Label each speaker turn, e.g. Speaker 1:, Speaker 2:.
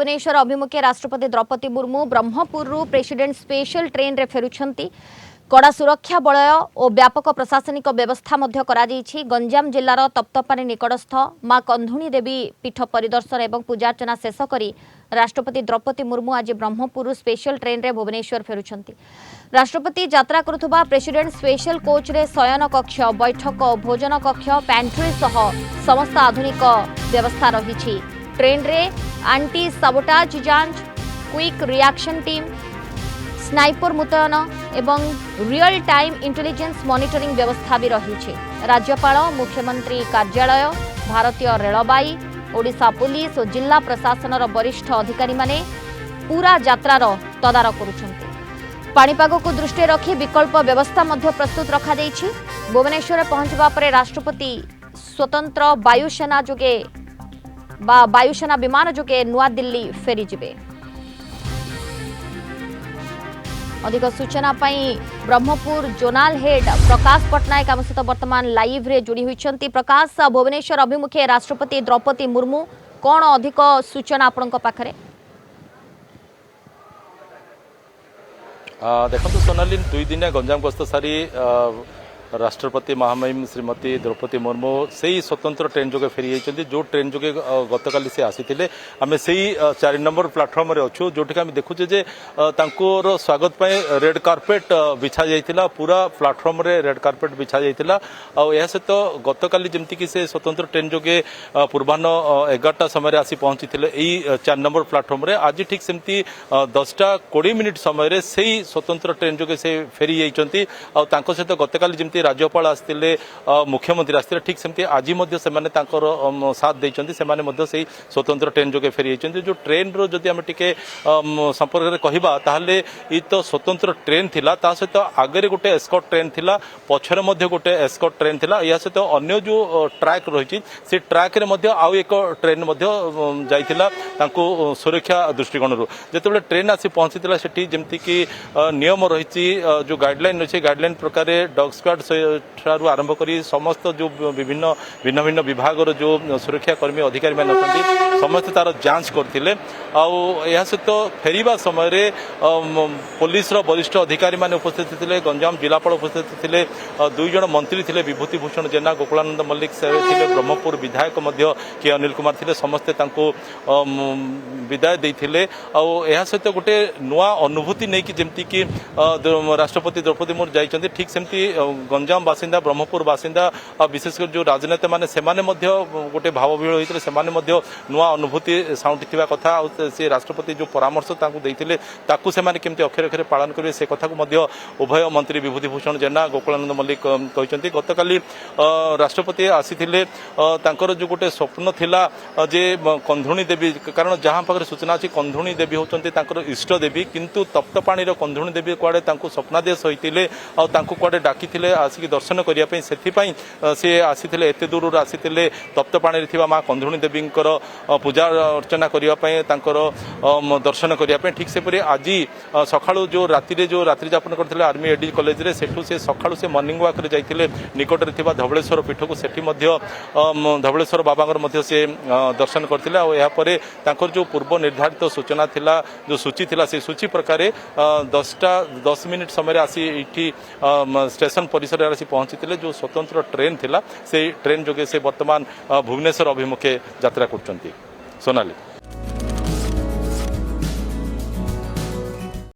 Speaker 1: भुवनेश्वर अभिमुखे राष्ट्रपति Droupadi Murmu Brahmapur president special train रे फेरुछंती। कड़ा सुरक्षा बलय और व्यापक प्रशासनिक व्यवस्था गंजाम जिलार तप्तपानी निकटस्थ मां कंधुणी देवी पीठ परिदर्शन और पूजार्चना शेष करी राष्ट्रपति द्रौपदी मुर्मू आज ब्रह्मपुर स्पेशल ट्रेन रे भुवनेश्वर फेरुछंती। राष्ट्रपति यात्रा करुथुबा प्रेसिडेंट स्पेशल कोच रे शयन कक्ष, बैठक, भोजन कक्ष, पैंट्री सह समस्त आधुनिक व्यवस्था रही। ट्रेन रे एंटी साबोटाज जांच, क्विक रिएक्शन टीम, स्नाइपर मुतयन एवं रियल टाइम इंटेलिजेंस मॉनिटरिंग व्यवस्था भी रही। राज्यपाल, मुख्यमंत्री कार्यालय, भारतीय रेलवाई, ओडिशा पुलिस और जिला प्रशासन वरिष्ठ अधिकारी माने पूरा यात्रार तदारख करुछंती। पाणीपाग को दृष्टि रखी विकल्प व्यवस्था मध्य प्रस्तुत रखा जाइछि। भुवनेश्वर पहुंचबा परे राष्ट्रपति स्वतंत्र वायुसेना जोगे वायुसेना विमान जोगे नुआ दिल्ली फेरी जिबे। अधिक सूचना पाई ब्रह्मपुर जोनाल हेड प्रकाश पटनायक आम सहित वर्तमान लाइव रे जोड़ी होइछंती। प्रकाश, भुवनेश्वर अभिमुखे राष्ट्रपति द्रौपदी मुर्मू कौन अधिक सूचना आपनक पाखरे?
Speaker 2: देखो सोनाली, 2 दिन गंजाम गस्त सारी राष्ट्रपति महामहिम श्रीमती द्रौपदी मुर्मू से ही स्वतंत्र ट्रेन जोगे फेरी जाइछन्ती। जो ट्रेन जोगे गतकाली से आसीथिले आमे से ही 4 नंबर प्लाटफर्म रे अछु, जोठी आमे देखुचे जे तांकोर स्वागत पय रेड कार्पेट बिछा जाइथिला। पूरा प्लाटफर्म रे रेड कार्पेट बिछा जाइथिला। आ एहा से तो गतकाली जेमति कि से स्वतंत्र ट्रेन जोगे पूर्वाह्न 11टा समय रे आसी पहुंचीथिले एई 4 नंबर प्लाटफर्म रे। आज ठीक सेमति 10:20 समय रे सेही स्वतंत्र ट्रेन जोगे से फेरी जाइछन्ती। आ तांको सहित गतकाली जेमति राज्यपाल आसते, मुख्यमंत्री आसते, ठीक सेमती आज साथ देइछन्ती। सेमाने मध्य से स्वतंत्र ट्रेन जोगे फेरी जाइछन्ती। जो ट्रेन रो जदि आमे टिके संपर्क रे कहिबा ताहले ई तो स्वतंत्र ट्रेन थिला, ता सहित आगे गोटे एस्कॉर्ट ट्रेन थिला, पछरे मध्य गोटे एस्कॉर्ट ट्रेन थिला। या सहित अन्य जो ट्रैक रही से ट्रैक रे मध्य आउ एक ट्रेन मध्य जाइथिला तांको सुरक्षा दृष्टिकोण रो। जेतेबेले ट्रेन आसी पहुंचीतिला सेठी जेमति कि नियम रही, जो गाइडलाइन रही, गाइडलाइन प्रकार डॉग स्क्वाड ठारू आरंभ करी समस्त जो भिन्न भिन्न भिन्न विभाग जो सुरक्षा कर्मी अधिकारी मैंने अच्छा समस्त तार जांच करते। आ सहित फेरिबा समय पुलिस वरिष्ठ अधिकारी माने उपस्थित थे, गंजाम जिलापाल उपस्थित थे, 2 जन मंत्री थे, विभूति भूषण जेना, गोकुलानंद मल्लिक थे, ब्रह्मपुर विधायक के अनिल कुमार थे, समस्ते विदाय देते। सहित गोटे नुआ अनुभूति नहीं कि जमती कि राष्ट्रपति द्रौपदी मुर्मू जाइछन्ती, ठीक सेमती गंजाम बासिंदा, ब्रह्मपुर बासिंदा, विशेषकर जो राजनेता माने सेमाने मध्य गोटे भाव विहल होइतले, सेमाने मध्य नुआ अनुभूति साउंटिथिबा कथा। से राष्ट्रपति जो परामर्श ताकू देइथिले ताकू सेमाने केमती अक्षरे अक्षरे पालन करिवे से कथा को मध्य उभय मंत्री विभूति भूषण जेना, गोकुलानंद मल्लिक कहिसंती। गतकाली राष्ट्रपति आसीथिले, तांकर जो गोटे स्वप्न थिला जे कंधुणी देवी, कारण जहां पाखरे सूचना अछि कंधुणी देवी होचंती तांकर इष्ट देवी, किंतु तप्तपाणी रो कंधुणी देवी कुआडे तांको स्वप्नादेश होइतिले आ तांको कुआडे डाकिथिले आसिक दर्शन करिया पई। सेथिपई से आसीथिले, एते दूरରୁ आसीथिले तप्तपाणी थिबा मां कंधुणी देवींकर पूजा अर्चना करिया पई, तांकर दर्शन करिया पई। ठीक से परि आज सखाळु जो रात्रि जापन करथिले आर्मी एडी कॉलेज रे, सेठु से सखाळु से मॉर्निंग वॉक रे जाइथिले निकट रे थिबा धवळेश्वर पीठ को, सेठी मध्य धवळेश्वर बाबांकर मध्य से दर्शन करथिले। आ या परे तांकर जो पूर्व निर्धारित सूचना थिला, जो सूची थिला, से सूची प्रकार 10:10 समय आसी इठी स्टेशन परिसर आसी पहुंची, जो स्वतंत्र ट्रेन थिला से ट्रेन जोगे से वर्तमान भुवनेश्वर अभिमुखे यात्रा करछंती। सोनाली।